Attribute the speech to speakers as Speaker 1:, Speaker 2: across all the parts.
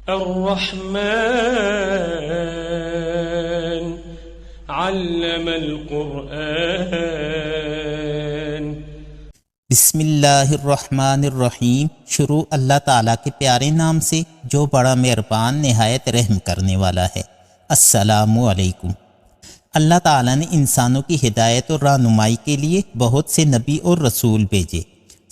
Speaker 1: الرحمن علم القرآن۔
Speaker 2: بسم اللہ الرحمن الرحیم۔ شروع اللہ تعالیٰ کے پیارے نام سے جو بڑا مہربان نہایت رحم کرنے والا ہے۔ السلام علیکم۔ اللہ تعالیٰ نے انسانوں کی ہدایت اور رہنمائی کے لیے بہت سے نبی اور رسول بھیجے۔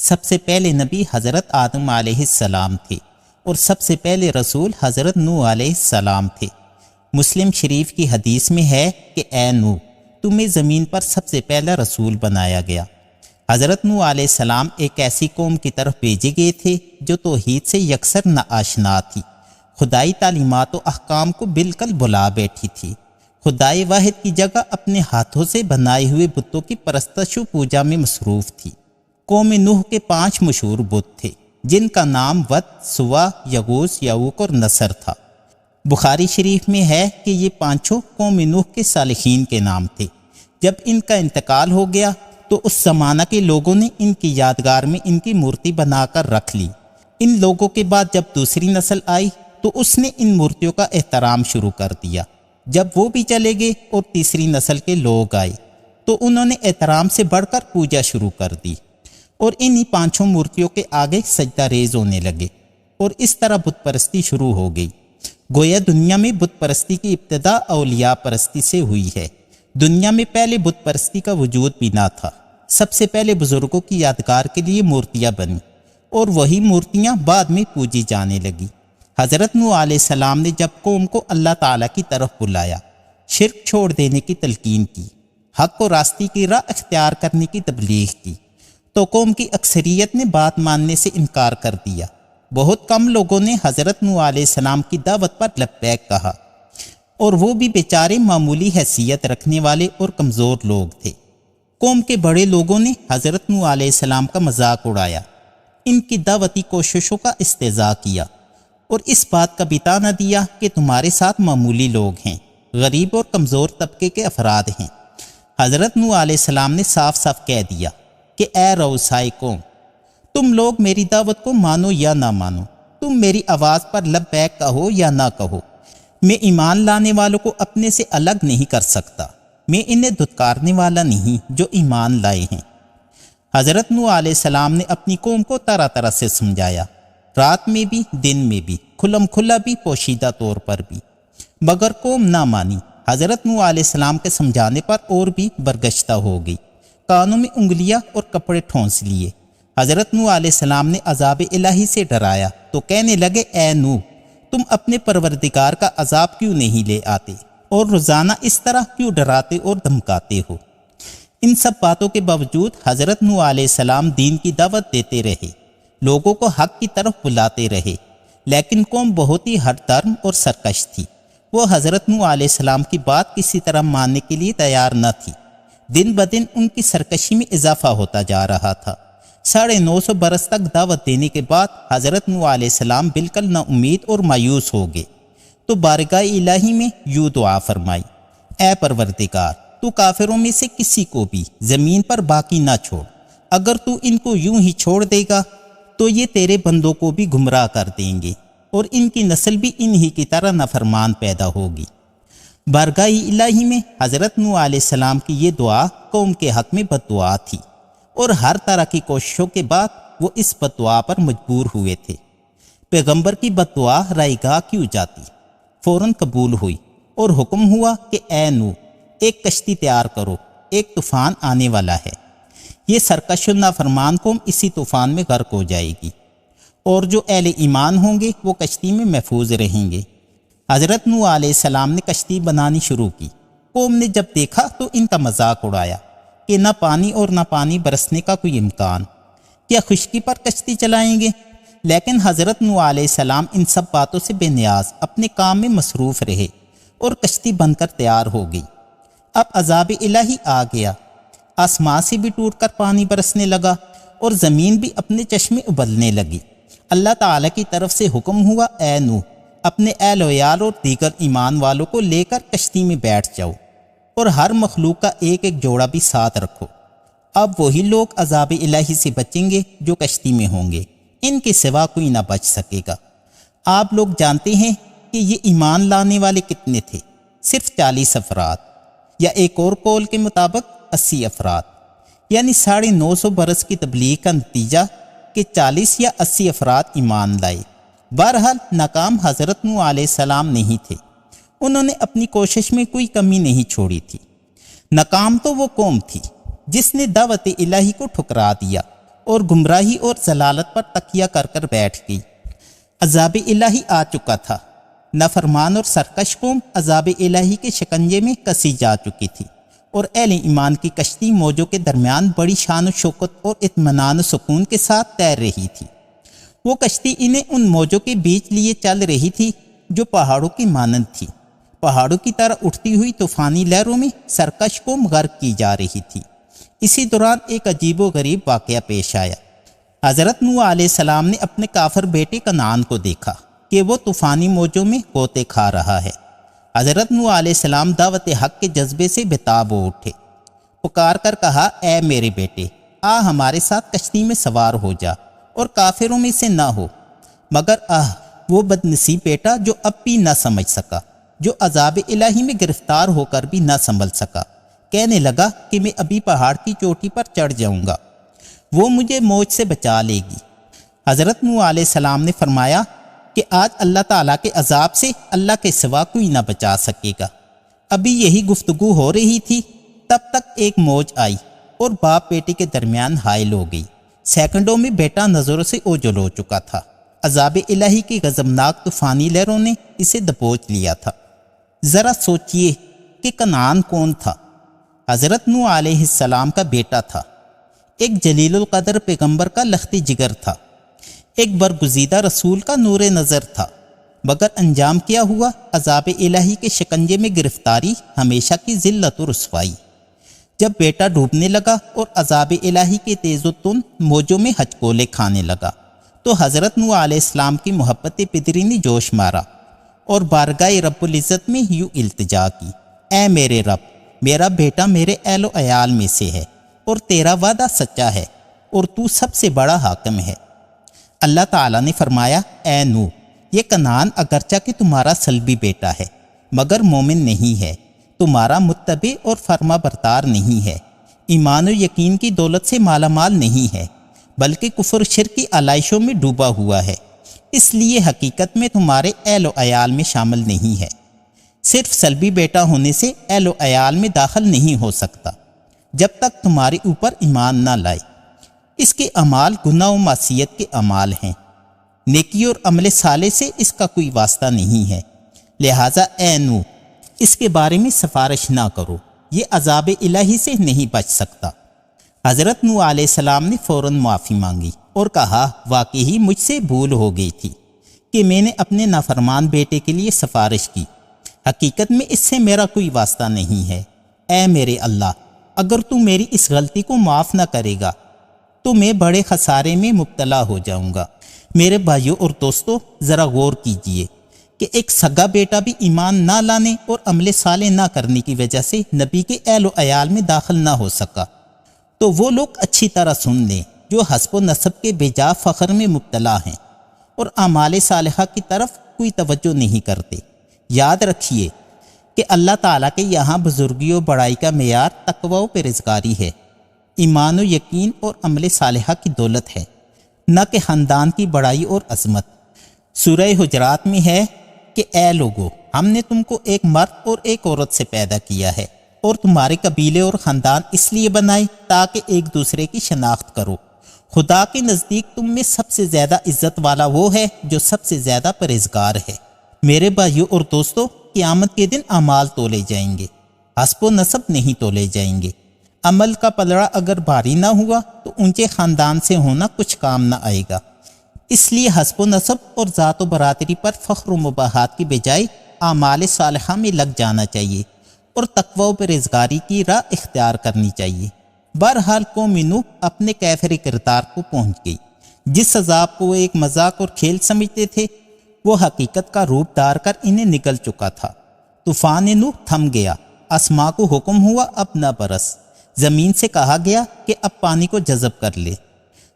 Speaker 2: سب سے پہلے نبی حضرت آدم علیہ السلام تھے اور سب سے پہلے رسول حضرت نوح علیہ السلام تھے۔ مسلم شریف کی حدیث میں ہے کہ اے نوح، تمہیں زمین پر سب سے پہلا رسول بنایا گیا۔ حضرت نوح علیہ السلام ایک ایسی قوم کی طرف بھیجے گئے تھے جو توحید سے یکسر ناآشنا تھی، خدائی تعلیمات و احکام کو بالکل بھلا بیٹھی تھی، خدائے واحد کی جگہ اپنے ہاتھوں سے بنائے ہوئے بتوں کی پرستش و پوجا میں مصروف تھی۔ قوم نوح کے 5 مشہور بت تھے جن کا نام ود، سوا، یغوث، یعوق اور نصر تھا۔ بخاری شریف میں ہے کہ یہ 5 قوم نوح کے صالحین کے نام تھے۔ جب ان کا انتقال ہو گیا تو اس زمانہ کے لوگوں نے ان کی یادگار میں ان کی مورتی بنا کر رکھ لی۔ ان لوگوں کے بعد جب دوسری نسل آئی تو اس نے ان مورتیوں کا احترام شروع کر دیا۔ جب وہ بھی چلے گئے اور تیسری نسل کے لوگ آئے تو انہوں نے احترام سے بڑھ کر پوجا شروع کر دی اور انہی 5 مورتیوں کے آگے سجدہ ریز ہونے لگے اور اس طرح بت پرستی شروع ہو گئی۔ گویا دنیا میں بت پرستی کی ابتدا اولیاء پرستی سے ہوئی ہے۔ دنیا میں پہلے بت پرستی کا وجود بھی نہ تھا۔ سب سے پہلے بزرگوں کی یادگار کے لیے مورتیاں بنی اور وہی مورتیاں بعد میں پوجی جانے لگی۔ حضرت نوح علیہ السلام نے جب قوم کو اللہ تعالیٰ کی طرف بلایا، شرک چھوڑ دینے کی تلقین کی، حق و راستی کی راہ اختیار کرنے کی تبلیغ کی، تو قوم کی اکثریت نے بات ماننے سے انکار کر دیا۔ بہت کم لوگوں نے حضرت نوح علیہ السلام کی دعوت پر لبیک کہا، اور وہ بھی بیچارے معمولی حیثیت رکھنے والے اور کمزور لوگ تھے۔ قوم کے بڑے لوگوں نے حضرت نوح علیہ السلام کا مذاق اڑایا، ان کی دعوتی کوششوں کا استہزاء کیا اور اس بات کا بھی طعنہ دیا کہ تمہارے ساتھ معمولی لوگ ہیں، غریب اور کمزور طبقے کے افراد ہیں۔ حضرت نوح علیہ السلام نے صاف صاف کہہ دیا کہ اے رؤسائے قوم، تم لوگ میری دعوت کو مانو یا نہ مانو، تم میری آواز پر لبیک کہو یا نہ کہو، میں ایمان لانے والوں کو اپنے سے الگ نہیں کر سکتا، میں انہیں دھتکارنے والا نہیں جو ایمان لائے ہیں۔ حضرت نوح علیہ السلام نے اپنی قوم کو طرح طرح سے سمجھایا، رات میں بھی، دن میں بھی، کھلم کھلا بھی، پوشیدہ طور پر بھی، مگر قوم نہ مانی۔ حضرت نوح علیہ السلام کے سمجھانے پر اور بھی برگشتہ ہو گئی، کانوں میں انگلیاں اور کپڑے ٹھونس لیے۔ حضرت نوح علیہ السلام نے عذاب الہی سے ڈرایا تو کہنے لگے، اے نوح، تم اپنے پروردگار کا عذاب کیوں نہیں لے آتے اور روزانہ اس طرح کیوں ڈراتے اور دھمکاتے ہو؟ ان سب باتوں کے باوجود حضرت نوح علیہ السلام دین کی دعوت دیتے رہے، لوگوں کو حق کی طرف بلاتے رہے، لیکن قوم بہت ہی ہٹ درم اور سرکش تھی۔ وہ حضرت نوح علیہ السلام کی بات کسی طرح ماننے کے لیے تیار نہ تھی۔ دن بدن ان کی سرکشی میں اضافہ ہوتا جا رہا تھا۔ 950 برس تک دعوت دینے کے بعد حضرت نوح علیہ السلام بالکل نا امید اور مایوس ہو گئے تو بارگاہ الہی میں یوں دعا فرمائی، اے پروردگار، تو کافروں میں سے کسی کو بھی زمین پر باقی نہ چھوڑ، اگر تو ان کو یوں ہی چھوڑ دے گا تو یہ تیرے بندوں کو بھی گمراہ کر دیں گے اور ان کی نسل بھی انہی کی طرح نافرمان پیدا ہوگی۔ بارگاہ الہی میں حضرت نوح علیہ السلام کی یہ دعا قوم کے حق میں بد دعا تھی، اور ہر طرح کی کوششوں کے بعد وہ اس بد دعا پر مجبور ہوئے تھے۔ پیغمبر کی بد دعا رائے گاہ کیوں جاتی؟ فوراً قبول ہوئی اور حکم ہوا کہ اے نوح، ایک کشتی تیار کرو، ایک طوفان آنے والا ہے، یہ سرکش و نافرمان قوم اسی طوفان میں غرق ہو جائے گی، اور جو اہل ایمان ہوں گے وہ کشتی میں محفوظ رہیں گے۔ حضرت نوح علیہ السلام نے کشتی بنانی شروع کی۔ قوم نے جب دیکھا تو ان کا مذاق اڑایا کہ نہ پانی اور نہ پانی برسنے کا کوئی امکان، کیا خشکی پر کشتی چلائیں گے؟ لیکن حضرت نوح علیہ السلام ان سب باتوں سے بے نیاز اپنے کام میں مصروف رہے اور کشتی بن کر تیار ہو گئی۔ اب عذاب الہی آ گیا، آسمان سے بھی ٹوٹ کر پانی برسنے لگا اور زمین بھی اپنے چشمے ابلنے لگی۔ اللہ تعالیٰ کی طرف سے حکم ہوا، اے نوح، اپنے اہل ویال اور دیگر ایمان والوں کو لے کر کشتی میں بیٹھ جاؤ اور ہر مخلوق کا ایک ایک جوڑا بھی ساتھ رکھو۔ اب وہی لوگ عذاب الہی سے بچیں گے جو کشتی میں ہوں گے، ان کے سوا کوئی نہ بچ سکے گا۔ آپ لوگ جانتے ہیں کہ یہ ایمان لانے والے کتنے تھے؟ صرف 40 افراد، یا ایک اور قول کے مطابق 80 افراد، یعنی 950 برس کی تبلیغ کا نتیجہ کہ 40 یا 80 افراد ایمان لائے۔ بہرحال ناکام حضرت نوح علیہ السلام نہیں تھے، انہوں نے اپنی کوشش میں کوئی کمی نہیں چھوڑی تھی۔ ناکام تو وہ قوم تھی جس نے دعوت الہی کو ٹھکرا دیا اور گمراہی اور ضلالت پر تکیہ کر کر بیٹھ گئی۔ عذاب الہی آ چکا تھا، نافرمان اور سرکش قوم عذاب الہی کے شکنجے میں کسی جا چکی تھی، اور اہل ایمان کی کشتی موجوں کے درمیان بڑی شان و شوکت اور اطمینان و سکون کے ساتھ تیر رہی تھی۔ وہ کشتی انہیں ان موجوں کے بیچ لیے چل رہی تھی جو پہاڑوں کی مانند تھی۔ پہاڑوں کی طرح اٹھتی ہوئی طوفانی لہروں میں سرکش قوم غرق کی جا رہی تھی۔ اسی دوران ایک عجیب و غریب واقعہ پیش آیا۔ حضرت نوح علیہ السلام نے اپنے کافر بیٹے کنعان کو دیکھا کہ وہ طوفانی موجوں میں غوطے کھا رہا ہے۔ حضرت نوح علیہ السلام دعوت حق کے جذبے سے بےتاب ہو اٹھے، پکار کر کہا، اے میرے بیٹے، آ ہمارے ساتھ کشتی میں سوار ہو جا اور کافروں میں سے نہ ہو۔ مگر وہ بد نصیب بیٹا جو اب بھی نہ سمجھ سکا، جو عذاب الہی میں گرفتار ہو کر بھی نہ سنبھل سکا، کہنے لگا کہ میں ابھی پہاڑ کی چوٹی پر چڑھ جاؤں گا، وہ مجھے موج سے بچا لے گی۔ حضرت نوح علیہ السلام نے فرمایا کہ آج اللہ تعالیٰ کے عذاب سے اللہ کے سوا کوئی نہ بچا سکے گا۔ ابھی یہی گفتگو ہو رہی تھی، تب تک ایک موج آئی اور باپ بیٹے کے درمیان حائل ہو گئی۔ سیکنڈوں میں بیٹا نظروں سے اوجھل ہو چکا تھا۔ عذاب الہی کی غضبناک طوفانی لہروں نے اسے دبوچ لیا تھا۔ ذرا سوچئے کہ کنعان کون تھا؟ حضرت نوح علیہ السلام کا بیٹا تھا، ایک جلیل القدر پیغمبر کا لختی جگر تھا، ایک برگزیدہ رسول کا نور نظر تھا، مگر انجام کیا ہوا؟ عذاب الہی کے شکنجے میں گرفتاری، ہمیشہ کی ذلت و رسوائی۔ جب بیٹا ڈوبنے لگا اور عذاب الہی کے تیز و تند موجوں میں ہچکولے کھانے لگا تو حضرت نوح علیہ السلام کی محبت پدری نے جوش مارا اور بارگاہ رب العزت میں یوں التجا کی، اے میرے رب، میرا بیٹا میرے اہل و عیال میں سے ہے اور تیرا وعدہ سچا ہے اور تو سب سے بڑا حاکم ہے۔ اللہ تعالیٰ نے فرمایا، اے نوح، یہ کنعان اگرچہ کہ تمہارا سلبی بیٹا ہے مگر مومن نہیں ہے، تمہارا متبع اور فرما بردار نہیں ہے، ایمان و یقین کی دولت سے مالا مال نہیں ہے، بلکہ کفر شرک کی علائشوں میں ڈوبا ہوا ہے، اس لیے حقیقت میں تمہارے اہل و عیال میں شامل نہیں ہے۔ صرف سلبی بیٹا ہونے سے اہل و عیال میں داخل نہیں ہو سکتا جب تک تمہارے اوپر ایمان نہ لائے۔ اس کے اعمال گناہ و معصیت کے اعمال ہیں، نیکی اور عمل صالح سے اس کا کوئی واسطہ نہیں ہے، لہٰذا اے نوح، اس کے بارے میں سفارش نہ کرو، یہ عذاب الہی سے نہیں بچ سکتا۔ حضرت نوح علیہ السلام نے فوراً معافی مانگی اور کہا، واقعی مجھ سے بھول ہو گئی تھی کہ میں نے اپنے نافرمان بیٹے کے لیے سفارش کی، حقیقت میں اس سے میرا کوئی واسطہ نہیں ہے۔ اے میرے اللہ، اگر تو میری اس غلطی کو معاف نہ کرے گا تو میں بڑے خسارے میں مبتلا ہو جاؤں گا۔ میرے بھائیوں اور دوستوں، ذرا غور کیجئے کہ ایک سگا بیٹا بھی ایمان نہ لانے اور عمل صالح نہ کرنے کی وجہ سے نبی کے اہل و عیال میں داخل نہ ہو سکا، تو وہ لوگ اچھی طرح سن لیں جو حسب و نسب کے بے جا فخر میں مبتلا ہیں اور اعمال صالحہ کی طرف کوئی توجہ نہیں کرتے۔ یاد رکھیے کہ اللہ تعالیٰ کے یہاں بزرگی و بڑائی کا معیار تقوی و پرہیزگاری ہے، ایمان و یقین اور عمل صالحہ کی دولت ہے، نہ کہ خاندان کی بڑائی اور عظمت۔ سورہ حجرات میں ہے کہ اے لوگو، ہم نے تم کو ایک مرد اور ایک عورت سے پیدا کیا ہے اور تمہارے قبیلے اور خاندان اس لیے بنائے تاکہ ایک دوسرے کی شناخت کرو۔ خدا کے نزدیک تم میں سب سے زیادہ عزت والا وہ ہے جو سب سے زیادہ پرہیزگار ہے۔ میرے بھائیوں اور دوستوں، قیامت کے دن اعمال تولے جائیں گے، حسب و نسب نہیں تولے جائیں گے۔ عمل کا پلڑا اگر بھاری نہ ہوا تو اونچے خاندان سے ہونا کچھ کام نہ آئے گا۔ اس لیے حسب و نسب اور ذات و برادری پر فخر و مباحات کی بجائے اعمال صالحہ میں لگ جانا چاہیے اور تقوی و پرہیزگاری کی راہ اختیار کرنی چاہیے۔ بہرحال قوم نوح اپنے کیفر کردار کو پہنچ گئی۔ جس عذاب کو وہ ایک مذاق اور کھیل سمجھتے تھے وہ حقیقت کا روپ دھار کر انہیں نگل چکا تھا۔ طوفان نوح تھم گیا، آسماں کو حکم ہوا اب نہ برس، زمین سے کہا گیا کہ اب پانی کو جذب کر لے۔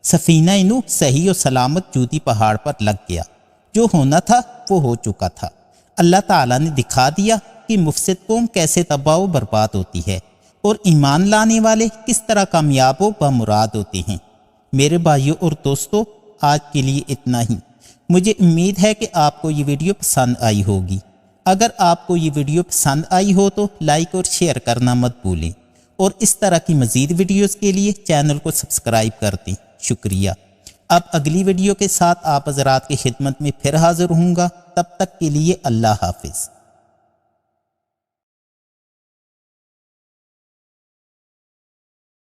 Speaker 2: سفینہ نوح صحیح و سلامت جودی پہاڑ پر لگ گیا، جو ہونا تھا وہ ہو چکا تھا۔ اللہ تعالیٰ نے دکھا دیا کہ مفسد قوم کیسے تباہ و برباد ہوتی ہے اور ایمان لانے والے کس طرح کامیاب و بامراد ہوتے ہیں۔ میرے بھائیوں اور دوستو، آج کے لیے اتنا ہی۔ مجھے امید ہے کہ آپ کو یہ ویڈیو پسند آئی ہوگی۔ اگر آپ کو یہ ویڈیو پسند آئی ہو تو لائک اور شیئر کرنا مت بھولیں، اور اس طرح کی مزید ویڈیوز کے لیے چینل کو سبسکرائب کر دیں۔ شکریہ۔ اب اگلی ویڈیو کے ساتھ آپ حضرات کی خدمت میں پھر حاضر ہوں گا۔ تب تک کے لیے اللہ حافظ۔